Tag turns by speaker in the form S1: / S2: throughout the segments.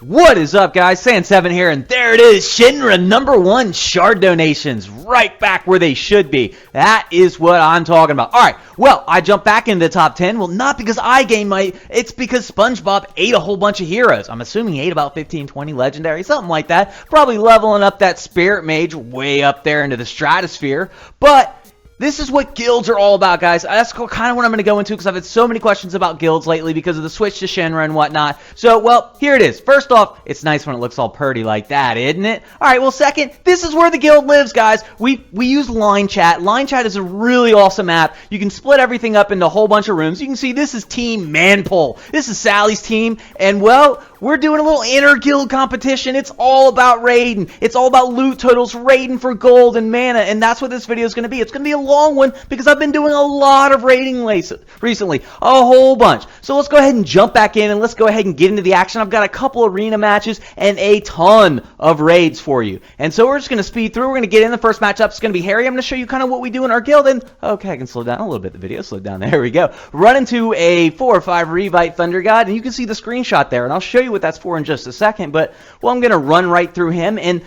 S1: What is up, guys? Sand7 here, and there it is, Shinra #1 shard donations, right back where they should be. That is what I'm talking about. Alright, well, I jumped back into the top 10. Well, not because I gained it's because SpongeBob ate a whole bunch of heroes. I'm assuming he ate about 15, 20 legendary, something like that. Probably leveling up that Spirit Mage way up there into the stratosphere. But this is what guilds are all about, guys. That's kind of what I'm going to go into because I've had so many questions about guilds lately because of the switch to Shinra and whatnot. So, well, here it is. First off, it's nice when it looks all purty like that, isn't it? All right, well, second, this is where the guild lives, guys. We use Line Chat. Line Chat is a really awesome app. You can split everything up into a whole bunch of rooms. You can see this is Team Manpole. This is Sally's team, and, well, we're doing a little inter-guild competition. It's all about raiding. It's all about loot totals, raiding for gold and mana, and that's what this video is going to be. It's going to be a long one because I've been doing a lot of raiding recently, a whole bunch. So let's go ahead and jump back in and let's go ahead and get into the action. I've got a couple arena matches and a ton of raids for you. And so we're just going to speed through. We're going to get in the first matchup. It's going to be Harry. I'm going to show you kind of what we do in our guild. And okay, I can slow down a little bit. The video slowed down. There we go. Run into a 4 or 5 Revite Thunder God, and you can see the screenshot there. And I'll show you what that's for in just a second. But, well, I'm going to run right through him. And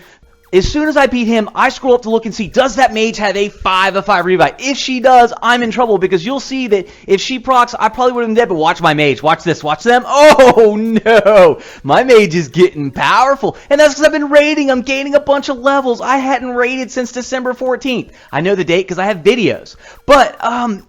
S1: as soon as I beat him, I scroll up to look and see, does that mage have a 5/5 revive? If she does, I'm in trouble because you'll see that if she procs, I probably would have been dead, but watch my mage. Watch this. Watch them. Oh, no. My mage is getting powerful. And that's because I've been raiding. I'm gaining a bunch of levels. I hadn't raided since December 14th. I know the date because I have videos. But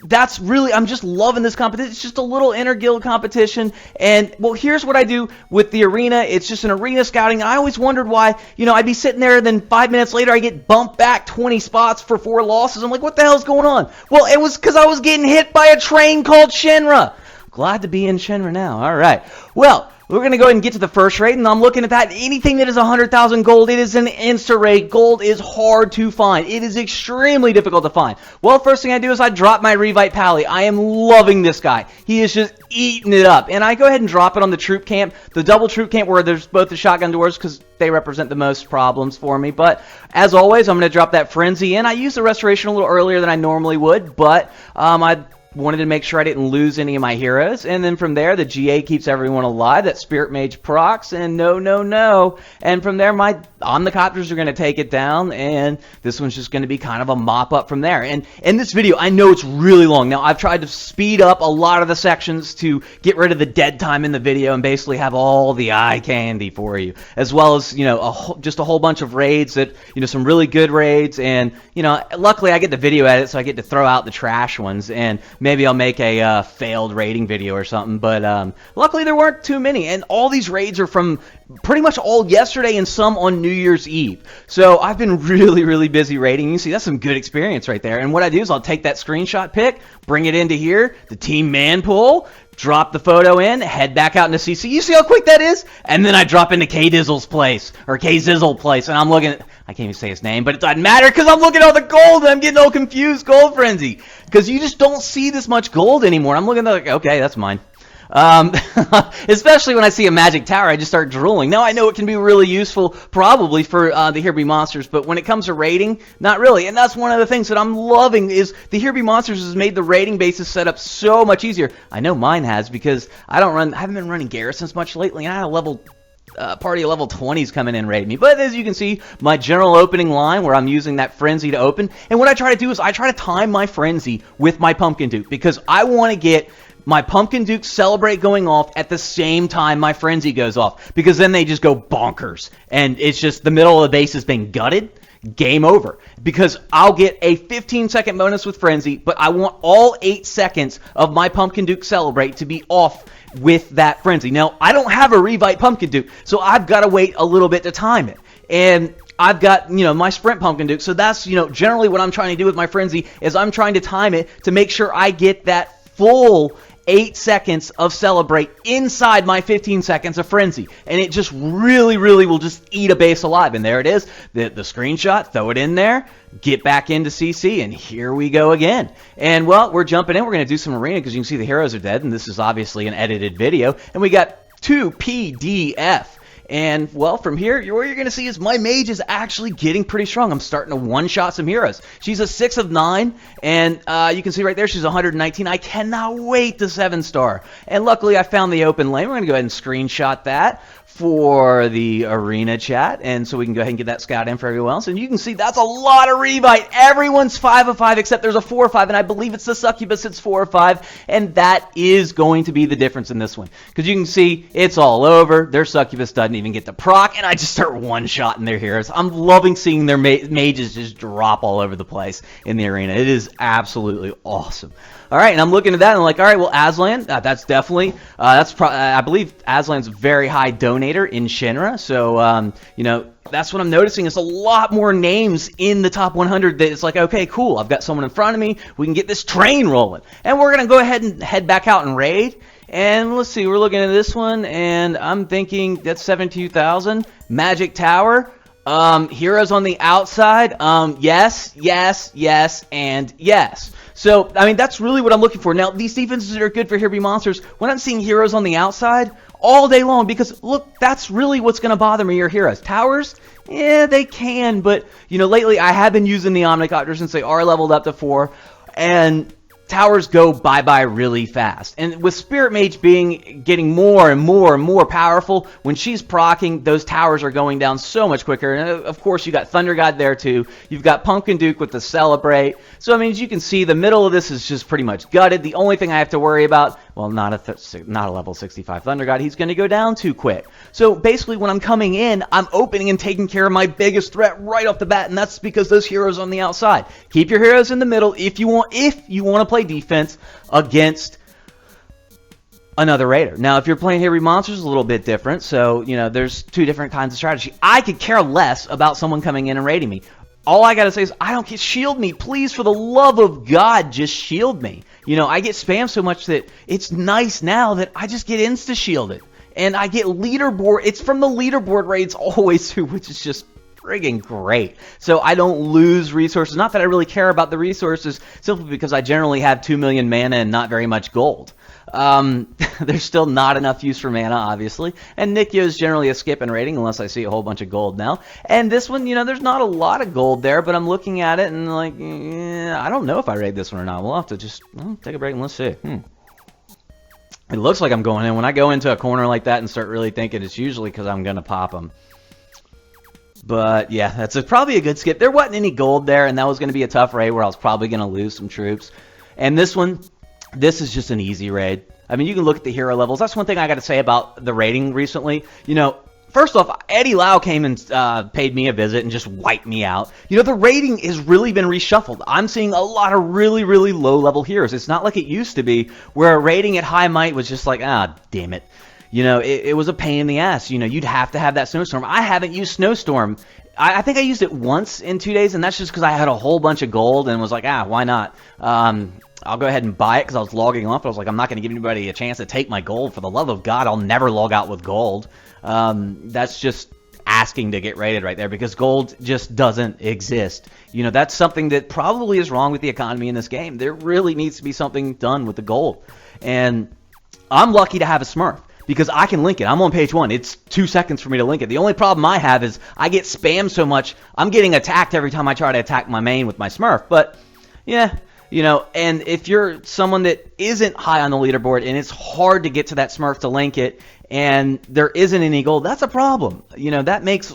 S1: that's really, I'm just loving this competition. It's just a little inter-guild competition. And, well, here's what I do with the arena. It's just an arena scouting. I always wondered why, you know, I'd be sitting there and then 5 minutes later I get bumped back 20 spots for 4 losses. I'm like, what the hell's going on? Well, it was because I was getting hit by a train called Shinra. Glad to be in Shinra now. All right. Well, we're going to go ahead and get to the first raid, and I'm looking at that. Anything that is 100,000 gold, it is an insta-raid. Gold is hard to find. It is extremely difficult to find. Well, first thing I do is I drop my Revite Pally. I am loving this guy. He is just eating it up. And I go ahead and drop it on the troop camp, the double troop camp where there's both the shotgun doors because they represent the most problems for me. But as always, I'm going to drop that Frenzy in. I used the Restoration a little earlier than I normally would, but I wanted to make sure I didn't lose any of my heroes. And then from there, the GA keeps everyone alive. That Spirit Mage procs, and no. And from there, my Omnicopters are going to take it down, and this one's just going to be kind of a mop-up from there. And in this video, I know it's really long. Now, I've tried to speed up a lot of the sections to get rid of the dead time in the video and basically have all the eye candy for you, as well as, you know, just a whole bunch of raids that, you know, some really good raids. And, you know, luckily I get the video edit, so I get to throw out the trash ones, and maybe I'll make a failed raiding video or something, but luckily there weren't too many, and all these raids are from pretty much all yesterday and some on New Year's Eve. So I've been really busy raiding. You can see that's some good experience right there. And what I do is I'll take that screenshot pic, bring it into here, the Team Manpole, drop the photo in, head back out into CC. You see how quick that is? And then I drop into K-Dizzle's place, or K-Zizzle place, and I'm looking at, I can't even say his name, but it doesn't matter because I'm looking at all the gold and I'm getting all confused. Gold Frenzy. Because you just don't see this much gold anymore. I'm looking at like, okay, that's mine. Especially when I see a magic tower, I just start drooling. Now, I know it can be really useful probably for the Here Be Monsters, but when it comes to raiding, not really. And that's one of the things that I'm loving is the Here Be Monsters has made the raiding basis setup so much easier. I know mine has because I haven't been running garrisons much lately, and I had a level party of level 20s coming in raid me. But as you can see, my general opening line where I'm using that Frenzy to open, and what I try to do is I try to time my Frenzy with my Pumpkin Duke because I want to get my Pumpkin Duke Celebrate going off at the same time my Frenzy goes off, because then they just go bonkers, and it's just the middle of the base has been gutted. Game over, because I'll get a 15-second bonus with Frenzy, but I want all 8 seconds of my Pumpkin Duke Celebrate to be off with that Frenzy. Now, I don't have a Revite Pumpkin Duke, so I've got to wait a little bit to time it. And I've got, you know, my Sprint Pumpkin Duke, so that's, you know, generally what I'm trying to do with my Frenzy is I'm trying to time it to make sure I get that full 8 seconds of Celebrate inside my 15 seconds of Frenzy. And it just really will just eat a base alive. And there it is, the screenshot, throw it in there, get back into CC, and here we go again. And, well, we're jumping in. We're going to do some arena because you can see the heroes are dead, and this is obviously an edited video. And we got 2 PDF. And, well, from here, what you're going to see is my mage is actually getting pretty strong. I'm starting to one-shot some heroes. She's a 6 of 9, and you can see right there she's 119. I cannot wait to 7-star. And luckily, I found the open lane. We're going to go ahead and screenshot that for the arena chat, and so we can go ahead and get that scout in for everyone else. And you can see that's a lot of Revite. Everyone's 5 of 5 except there's a 4 of 5, and I believe it's the Succubus. It's 4 of 5, and that is going to be the difference in this one, because you can see it's all over. Their Succubus doesn't even get the proc, and I just start one-shotting their heroes. I'm loving seeing their mages just drop all over the place in the arena. It is absolutely awesome. All right, and I'm looking at that, and I'm like, all right, well, Aslan, that's definitely, I believe Aslan's a very high donator in Shinra, so, you know, that's what I'm noticing. It's a lot more names in the top 100 that it's like, okay, cool, I've got someone in front of me, we can get this train rolling. And we're going to go ahead and head back out and raid, and let's see, we're looking at this one, and I'm thinking that's 72,000, Magic Tower. Heroes on the outside, yes, yes, yes, and yes. So, I mean, that's really what I'm looking for. Now, these defenses are good for Here Be Monsters. When I'm seeing heroes on the outside all day long, because, look, that's really what's going to bother me, your heroes. Towers, yeah, they can, but, you know, lately I have been using the Omnicopters since they are leveled up to 4, and towers go bye-bye really fast. And with Spirit Mage getting more and more and more powerful, when she's proccing, those towers are going down so much quicker. And of course, you got Thunder God there too. You've got Pumpkin Duke with the Celebrate. So, I mean, as you can see, the middle of this is just pretty much gutted. The only thing I have to worry about, well, not a level 65 Thunder God. He's going to go down too quick. So, basically, when I'm coming in, I'm opening and taking care of my biggest threat right off the bat, and that's because those heroes on the outside. Keep your heroes in the middle if you want to play defense against another raider. Now, if you're playing Here Be Monsters, it's a little bit different. So, you know, there's two different kinds of strategy. I could care less about someone coming in and raiding me. All I got to say is, I don't get shield me. Please, for the love of God, just shield me. You know, I get spammed so much that it's nice now that I just get insta-shielded. And I get leaderboard. It's from the leaderboard raids always through, which is just friggin' great. So I don't lose resources. Not that I really care about the resources, simply because I generally have 2 million mana and not very much gold. There's still not enough use for mana, obviously. And Nikyo is generally a skip in raiding, unless I see a whole bunch of gold now. And this one, you know, there's not a lot of gold there, but I'm looking at it and like, I don't know if I raid this one or not. We'll have to just take a break and let's see. It looks like I'm going in. When I go into a corner like that and start really thinking, it's usually because I'm going to pop them. But, yeah, that's probably a good skip. There wasn't any gold there, and that was going to be a tough raid where I was probably going to lose some troops. And this one, this is just an easy raid. I mean, you can look at the hero levels. That's one thing I got to say about the raiding recently. You know, first off, Eddie Lau came and paid me a visit and just wiped me out. You know, the rating has really been reshuffled. I'm seeing a lot of really, really low-level heroes. It's not like it used to be, where a rating at high might was just like, damn it. You know, it was a pain in the ass. You know, you'd have to have that Snowstorm. I haven't used Snowstorm. I think I used it once in 2 days, and that's just because I had a whole bunch of gold and was like, why not? I'll go ahead and buy it because I was logging off. I was like, I'm not going to give anybody a chance to take my gold. For the love of God, I'll never log out with gold. That's just asking to get raided right there, because gold just doesn't exist. You know, that's something that probably is wrong with the economy in this game. There really needs to be something done with the gold. And I'm lucky to have a Smurf, because I can link it. I'm on page 1. It's 2 seconds for me to link it. The only problem I have is I get spammed so much, I'm getting attacked every time I try to attack my main with my Smurf. But, yeah, you know, and if you're someone that isn't high on the leaderboard and it's hard to get to that Smurf to link it, and there isn't any gold, that's a problem. You know, that makes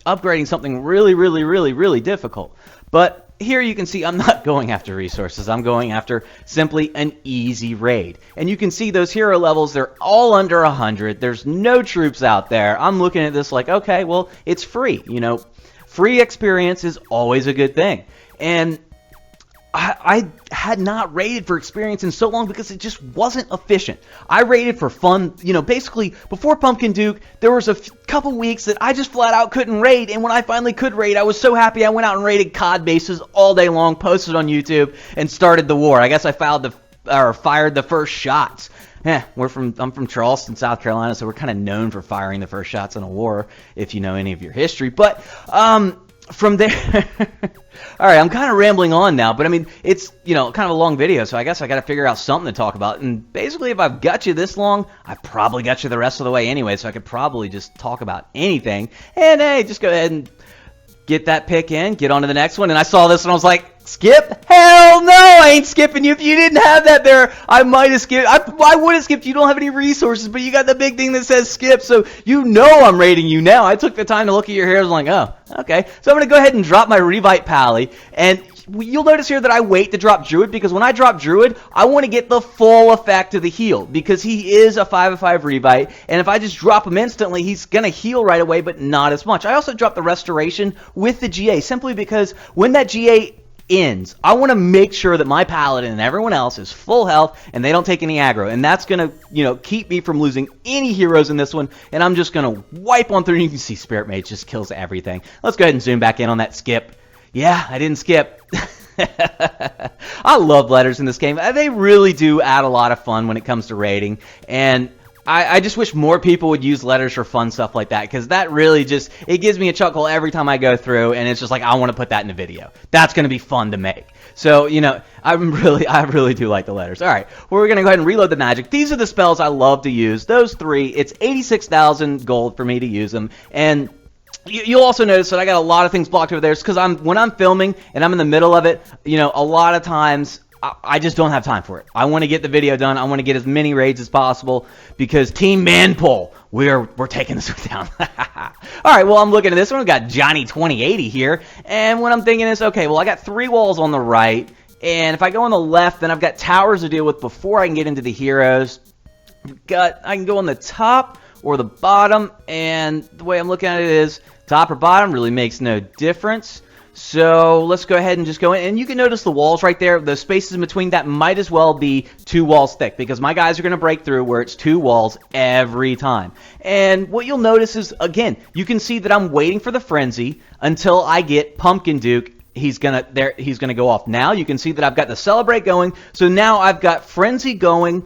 S1: upgrading something really, really, really, really difficult. But here you can see I'm not going after resources. I'm going after simply an easy raid. And you can see those hero levels, they're all under 100. There's no troops out there. I'm looking at this like, okay, well, it's free. You know, free experience is always a good thing. And I had not raided for experience in so long because it just wasn't efficient. I raided for fun. You know, basically, before Pumpkin Duke, there was a couple weeks that I just flat out couldn't raid, and when I finally could raid, I was so happy I went out and raided COD bases all day long, posted on YouTube, and started the war. I guess I fired the first shots. I'm from Charleston, South Carolina, so we're kind of known for firing the first shots in a war, if you know any of your history. But, from there, all right, I'm kind of rambling on now, but I mean, it's, you know, kind of a long video, so I guess I got to figure out something to talk about. And basically, if I've got you this long, I've probably got you the rest of the way anyway, so I could probably just talk about anything. And hey, just go ahead and get that pick in, get on to the next one. And I saw this and I was like, skip? Hell no, I ain't skipping you. If you didn't have that there, I might have skipped. I would have skipped. You don't have any resources, but you got the big thing that says skip, so you know I'm rating you now. I took the time to look at your hair. I was like, oh, okay. So I'm going to go ahead and drop my Revite Pally, and you'll notice here that I wait to drop Druid, because when I drop Druid, I want to get the full effect of the heal, because he is a 5/5 Revite, and if I just drop him instantly, he's going to heal right away, but not as much. I also dropped the Restoration with the GA, simply because when that GA ends, I want to make sure that my Paladin and everyone else is full health and they don't take any aggro, and that's going to, you know, keep me from losing any heroes in this one, and I'm just going to wipe on through. You can see Spirit Mage just kills everything. Let's go ahead and zoom back in on that skip. Yeah, I didn't skip. I love letters in this game. They really do add a lot of fun when it comes to raiding, and I just wish more people would use letters for fun stuff like that, because that really just, it gives me a chuckle every time I go through, and it's just like, I want to put that in a video. That's going to be fun to make. So, you know, I really do like the letters. All right, well, we're going to go ahead and reload the magic. These are the spells I love to use. Those three, it's 86,000 gold for me to use them, and you'll also notice that I got a lot of things blocked over there. It's because when I'm filming and I'm in the middle of it, you know, a lot of times I just don't have time for it. I want to get the video done. I want to get as many raids as possible, because Team Manpull, we're taking this one down. All right, well, I'm looking at this one. We've got Johnny 2080 here, and what I'm thinking is, okay, well, I got 3 walls on the right, and if I go on the left, then I've got towers to deal with before I can get into the heroes. I can go on the top or the bottom, and the way I'm looking at it is top or bottom really makes no difference. So let's go ahead and just go in, and you can notice the walls right there. The spaces in between that might as well be 2 walls thick, because my guys are going to break through where it's 2 walls every time. And what you'll notice is, again, you can see that I'm waiting for the Frenzy until I get Pumpkin Duke. He's gonna go off. Now you can see that I've got the Celebrate going, so now I've got Frenzy going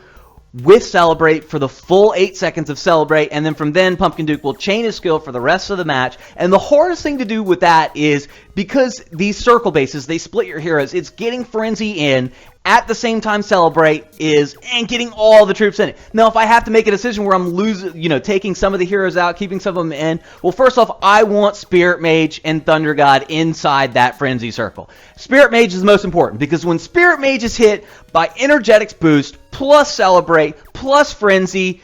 S1: with Celebrate for the full 8 seconds of Celebrate, and then from then Pumpkin Duke will chain his skill for the rest of the match. And the hardest thing to do with that is, because these circle bases, they split your heroes, it's getting Frenzy in at the same time Celebrate is, and getting all the troops in it. Now, if I have to make a decision where I'm losing, you know, taking some of the heroes out, keeping some of them in, well, first off, I want Spirit Mage and Thunder God inside that Frenzy circle. Spirit Mage is the most important, because when Spirit Mage is hit by Energetics Boost, plus Celebrate, plus Frenzy,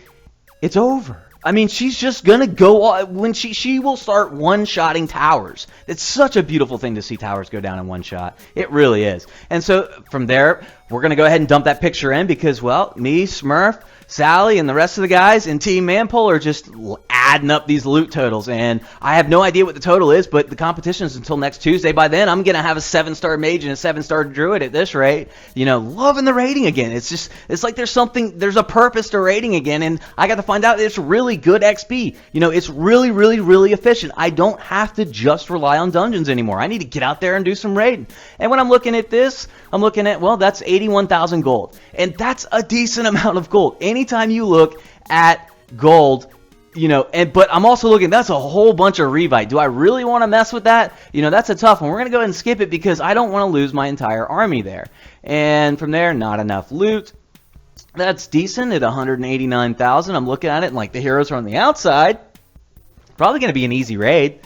S1: it's over. I mean, she's just gonna go when she will start one-shotting towers. It's such a beautiful thing to see towers go down in one shot. It really is. And so from there, we're gonna go ahead and dump that picture in, because, well, me, Smurf, Sally, and the rest of the guys in Team Manpull are just adding up these loot totals, and I have no idea what the total is, but the competition is until next Tuesday. By then, I'm gonna have a 7-star mage and a 7-star druid at this rate. You know, loving the raiding again. It's like there's a purpose to raiding again, and I got to find out it's really good XP. You know, it's really, really, really efficient. I don't have to just rely on dungeons anymore. I need to get out there and do some raiding. And when I'm looking at this, I'm looking at, well, that's 81,000 gold, and that's a decent amount of gold. Anytime you look at gold, you know, but I'm also looking, that's a whole bunch of Revite. Do I really want to mess with that? You know, that's a tough one. We're going to go ahead and skip it, because I don't want to lose my entire army there. And from there, not enough loot. That's decent at 189,000. I'm looking at it, and like the heroes are on the outside. Probably going to be an easy raid.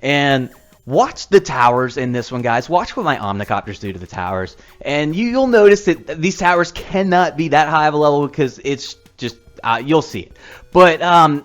S1: And watch the towers in this one, guys. Watch what my Omnicopters do to the towers. And you'll notice that these towers cannot be that high of a level, because it's just, you'll see it. But,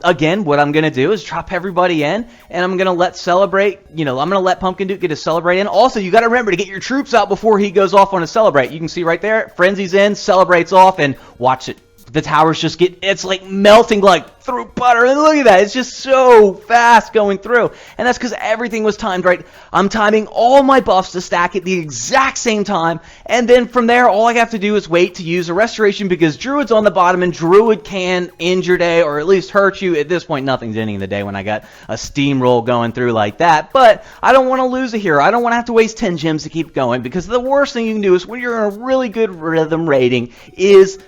S1: again, what I'm going to do is drop everybody in, and I'm going to let Celebrate, you know, I'm going to let Pumpkin Duke get his Celebrate in. Also, you got to remember to get your troops out before he goes off on a Celebrate. You can see right there, Frenzy's in, Celebrate's off, and watch it. The towers just it's like melting like through butter. And look at that. It's just so fast going through. And that's because everything was timed right. I'm timing all my buffs to stack at the exact same time. And then from there, all I have to do is wait to use a Restoration, because Druid's on the bottom, and Druid can end your day, or at least hurt you. At this point, nothing's ending the day when I got a steamroll going through like that. But I don't want to lose a hero. I don't want to have to waste 10 gems to keep going, because the worst thing you can do is, when you're in a really good rhythm rating, is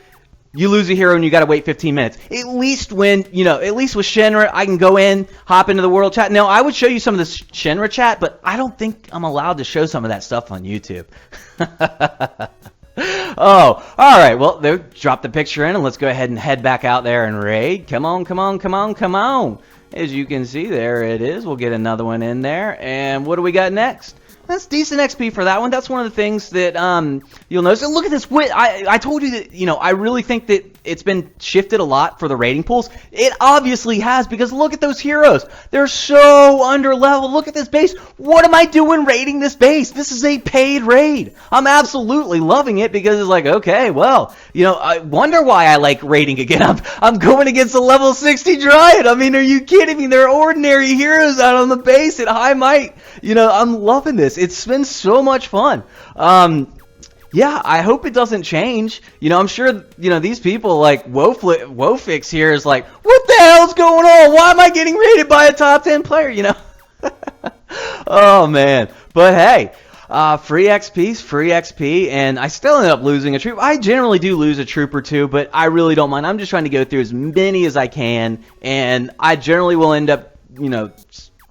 S1: you lose a hero and you got to wait 15 minutes. At least when, at least with Shinra, I can go in, hop into the world chat. Now, I would show you some of the Shinra chat, but I don't think I'm allowed to show some of that stuff on YouTube. Oh, all right. Well, they drop the picture in, and let's go ahead and head back out there and raid. Come on, come on, come on, come on. As you can see, there it is. We'll get another one in there. And what do we got next? That's decent XP for that one. That's one of the things that you'll notice. And look at this. I told you that, I really think that it's been shifted a lot for the rating pools. It obviously has, because look at those heroes. They're so under level. Look at this base. What am I doing raiding this base? This is a paid raid. I'm absolutely loving it, because it's like, okay, well, I wonder why I like raiding again. I'm going against a level 60 Dryad. I mean, are you kidding me? They're ordinary heroes out on the base at high might. I'm loving this. It's been so much fun. Yeah, I hope it doesn't change. I'm sure, these people like Wofix here is like, what the hell's going on? Why am I getting rated by a top 10 player, Oh, man. But hey, free XP's free XP, and I still end up losing a troop. I generally do lose a troop or two, but I really don't mind. I'm just trying to go through as many as I can, and I generally will end up,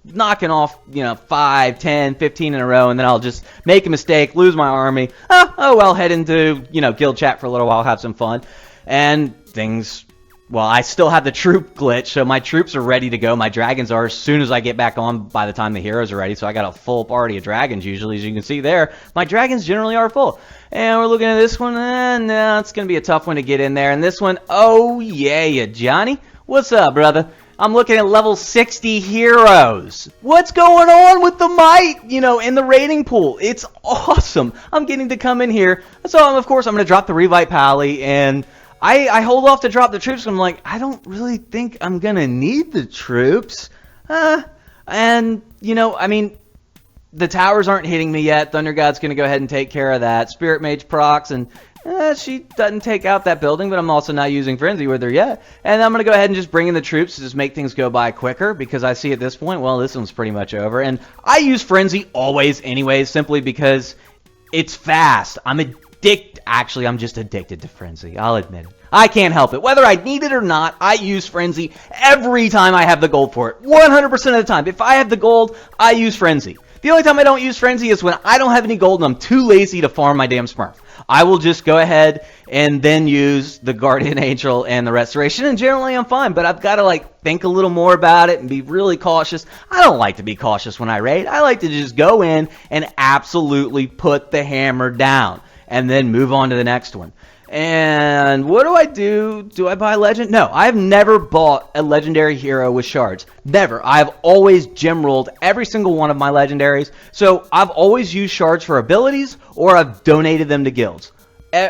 S1: knocking off, 5, 10, 15 in a row, and then I'll just make a mistake, lose my army. Oh well, head into, guild chat for a little while, have some fun. And things, well, I still have the troop glitch, so my troops are ready to go. My dragons are as soon as I get back on by the time the heroes are ready, so I got a full party of dragons usually, as you can see there. My dragons generally are full. And we're looking at this one, and no, it's going to be a tough one to get in there. And this one, oh yeah, Johnny. What's up, brother? I'm looking at level 60 heroes. What's going on with the might, in the rating pool? It's awesome. I'm getting to come in here. So, of course, I'm going to drop the Revite Pally, and I hold off to drop the troops. I'm like, I don't really think I'm going to need the troops. And, I mean, the towers aren't hitting me yet. Thunder God's going to go ahead and take care of that. Spirit Mage procs, and she doesn't take out that building, but I'm also not using Frenzy with her yet. And I'm going to go ahead and just bring in the troops to just make things go by quicker, because I see at this point, well, this one's pretty much over. And I use Frenzy always anyways, simply because it's fast. Actually, I'm just addicted to Frenzy. I'll admit it. I can't help it. Whether I need it or not, I use Frenzy every time I have the gold for it. 100% of the time. If I have the gold, I use Frenzy. The only time I don't use Frenzy is when I don't have any gold and I'm too lazy to farm my damn Smurf. I will just go ahead and then use the Guardian Angel and the Restoration, and generally I'm fine, but I've got to think a little more about it and be really cautious. I don't like to be cautious when I raid. I like to just go in and absolutely put the hammer down and then move on to the next one. And what do I do? Do I buy Legend? No, I've never bought a Legendary hero with shards. Never. I've always gem rolled every single one of my Legendaries. So I've always used shards for abilities, or I've donated them to guilds.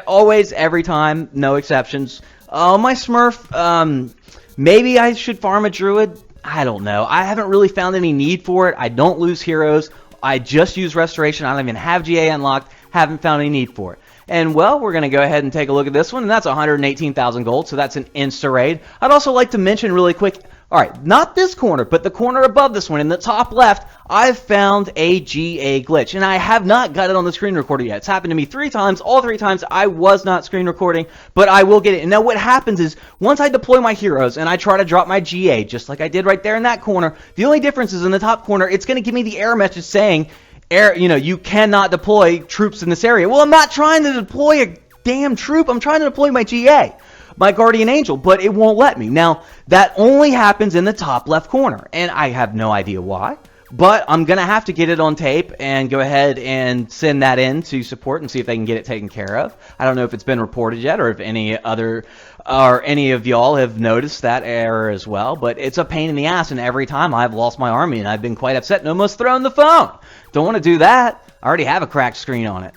S1: Always, every time, no exceptions. My Smurf, maybe I should farm a Druid. I don't know. I haven't really found any need for it. I don't lose heroes. I just use Restoration. I don't even have GA unlocked. Haven't found any need for it. And, well, we're going to go ahead and take a look at this one, and that's 118,000 gold, so that's an insta-raid. I'd also like to mention really quick, alright, not this corner, but the corner above this one, in the top left, I've found a GA glitch, and I have not got it on the screen recorder yet. It's happened to me 3 times. All 3 times I was not screen recording, but I will get it. And now what happens is, once I deploy my heroes, and I try to drop my GA, just like I did right there in that corner, the only difference is in the top corner, it's going to give me the error message saying, you cannot deploy troops in this area. Well, I'm not trying to deploy a damn troop. I'm trying to deploy my GA, my Guardian Angel, but it won't let me. Now, that only happens in the top left corner, and I have no idea why, but I'm going to have to get it on tape and go ahead and send that in to support and see if they can get it taken care of. I don't know if it's been reported yet, or if any of y'all have noticed that error as well, but it's a pain in the ass, and every time I've lost my army, and I've been quite upset and almost thrown the phone. Don't want to do that. I already have a cracked screen on it.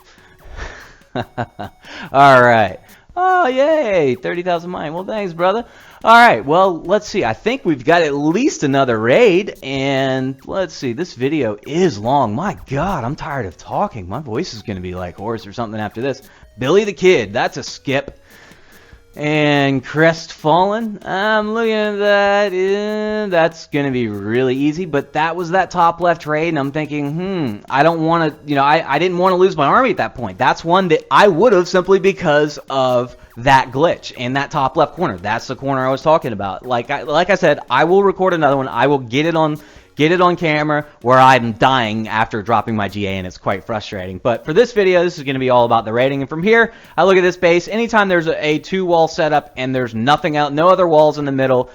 S1: Alright. Oh, yay. 30,000 mine. Well, thanks, brother. Alright, well, let's see. I think we've got at least another raid. And let's see. This video is long. My God, I'm tired of talking. My voice is going to be like hoarse or something after this. Billy the Kid. That's a skip. And Crestfallen, I'm looking at that, that's going to be really easy, but that was that top left raid, and I'm thinking, I don't want to, I didn't want to lose my army at that point. That's one that I would have simply because of that glitch in that top left corner. That's the corner I was talking about. Like I said, I will record another one. I will get it on camera where I'm dying after dropping my GA, and it's quite frustrating. But for this video, this is going to be all about the raiding. And from here, I look at this base. Anytime there's a two-wall setup and there's nothing out, no other walls in the middle,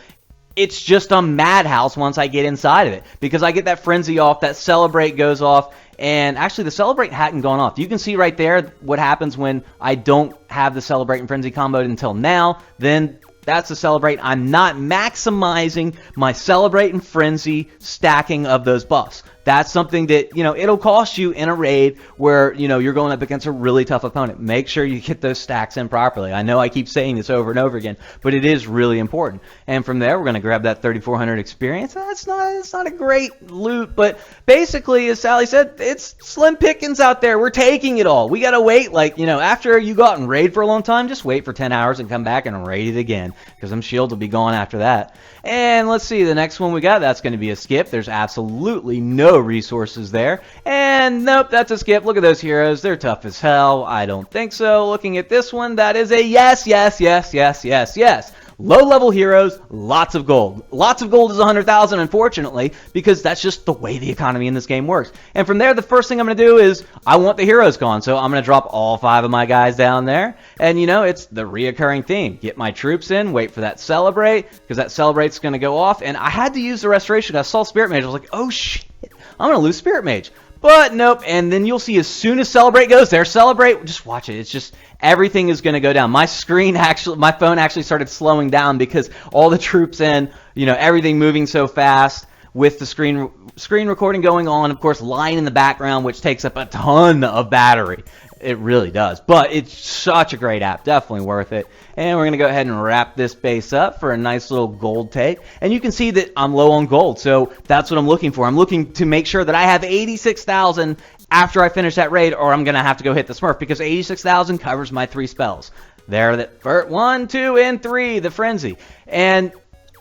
S1: it's just a madhouse once I get inside of it. Because I get that frenzy off, that celebrate goes off, and actually the celebrate hadn't gone off. You can see right there what happens when I don't have the celebrate and frenzy comboed until now. Then that's the celebrate. I'm not maximizing my celebrate and frenzy stacking of those buffs. That's something that, it'll cost you in a raid where, you're going up against a really tough opponent. Make sure you get those stacks in properly. I know I keep saying this over and over again, but it is really important. And from there, we're going to grab that 3,400 experience. It's not a great loot, but basically, as Sally said, it's slim pickings out there. We're taking it all. We got to wait, after you go out and raid for a long time, just wait for 10 hours and come back and raid it again, because them shields will be gone after that. And let's see, the next one we got, that's going to be a skip. There's absolutely no resources there. And nope, that's a skip. Look at those heroes. They're tough as hell. I don't think so. Looking at this one, that is a yes, yes, yes, yes, yes, yes. Low-level heroes, lots of gold. Lots of gold is 100,000, unfortunately, because that's just the way the economy in this game works. And from there, the first thing I'm going to do is, I want the heroes gone, so I'm going to drop all 5 of my guys down there. And, it's the reoccurring theme. Get my troops in, wait for that celebrate, because that celebrate's going to go off. And I had to use the restoration. I saw Spirit Mage. I was like, oh, shit, I'm going to lose Spirit Mage. But nope, and then you'll see as soon as Celebrate goes there, Celebrate, just watch it. It's just, everything is going to go down. My phone actually started slowing down because all the troops in, everything moving so fast with the screen recording going on, of course, line in the background, which takes up a ton of battery. It really does. But it's such a great app. Definitely worth it. And we're going to go ahead and wrap this base up for a nice little gold take. And you can see that I'm low on gold. So that's what I'm looking for. I'm looking to make sure that I have 86,000 after I finish that raid, or I'm going to have to go hit the Smurf, because 86,000 covers my 3 spells. There, that 1, 2, and 3, the Frenzy. And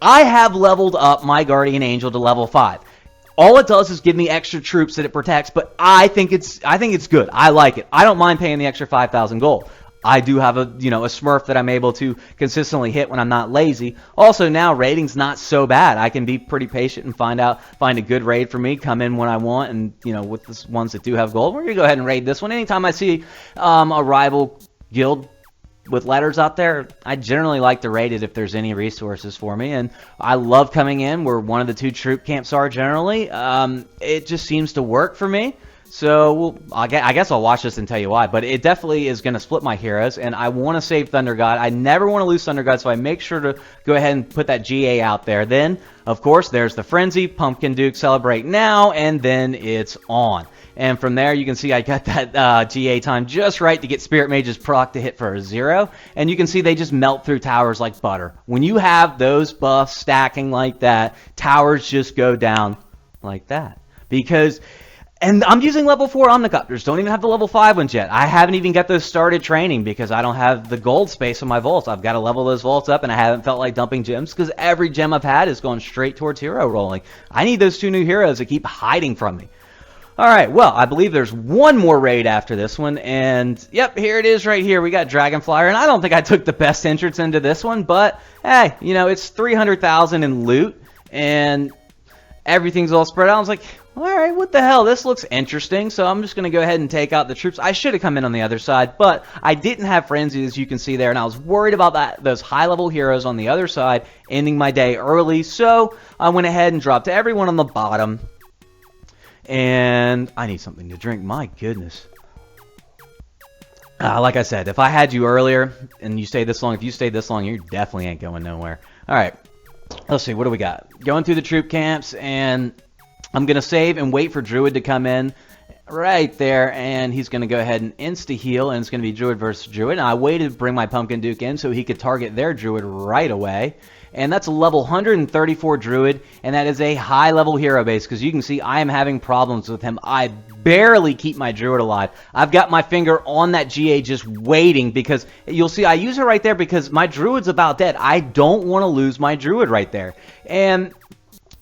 S1: I have leveled up my Guardian Angel to level 5. All it does is give me extra troops that it protects, but I think it's good. I like it. I don't mind paying the extra 5,000 gold. I do have a Smurf that I'm able to consistently hit when I'm not lazy. Also, now raiding's not so bad. I can be pretty patient and find a good raid for me, come in when I want, and with the ones that do have gold, we're gonna go ahead and raid this one. Anytime I see a rival guild with letters out there, I generally like to raid it if there's any resources for me, and I love coming in where one of the 2 troop camps are generally. It just seems to work for me. So I guess I'll watch this and tell you why, but it definitely is going to split my heroes, and I want to save Thunder God. I never want to lose Thunder God, so I make sure to go ahead and put that GA out there. Then, of course, there's the Frenzy, Pumpkin Duke, Celebrate now, and then it's on. And from there, you can see I got that GA time just right to get Spirit Mage's proc to hit for a 0. And you can see they just melt through towers like butter. When you have those buffs stacking like that, towers just go down like that. And I'm using level 4 Omnicopters. Don't even have the level 5 ones yet. I haven't even got those started training because I don't have the gold space in my vaults. I've got to level those vaults up, and I haven't felt like dumping gems because every gem I've had is going straight towards hero rolling. I need those 2 new heroes that keep hiding from me. Alright, well, I believe there's one more raid after this one, and yep, here it is right here. We got Dragonflyer, and I don't think I took the best entrance into this one, but hey, it's 300,000 in loot, and everything's all spread out. I was like, alright, what the hell? This looks interesting, so I'm just going to go ahead and take out the troops. I should have come in on the other side, but I didn't have Frenzy, as you can see there, and I was worried about those high-level heroes on the other side ending my day early, so I went ahead and dropped everyone on the bottom. And I need something to drink. My goodness. Like I said, if I had you earlier and you stayed this long, if you stayed this long, you definitely ain't going nowhere. All right. Let's see. What do we got? Going through the troop camps, and I'm going to save and wait for Druid to come in. right there, and he's going to go ahead and insta-heal, and it's going to be Druid versus Druid. And I waited to bring my Pumpkin Duke in so he could target their Druid right away. And that's a level 134 Druid, and that is a high-level hero base, because you can see I am having problems with him. I barely keep my Druid alive. I've got my finger on that GA just waiting, because you'll see I use her right there because my Druid's about dead. I don't want to lose my Druid right there. And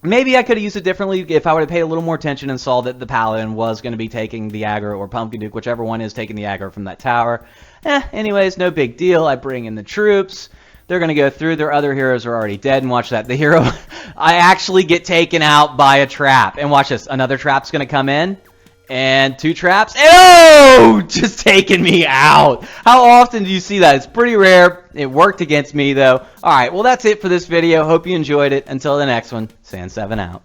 S1: maybe I could have used it differently if I would have paid a little more attention and saw that the Paladin was going to be taking the aggro, or Pumpkin Duke, whichever one is taking the aggro from that tower. Anyways, no big deal. I bring in the troops. They're going to go through. Their other heroes are already dead. And watch that. The hero, I actually get taken out by a trap. And watch this. Another trap's going to come in. And 2 traps. Oh! Just taking me out. How often do you see that? It's pretty rare. It worked against me, though. Alright, well, that's it for this video. Hope you enjoyed it. Until the next one, Sand7 out.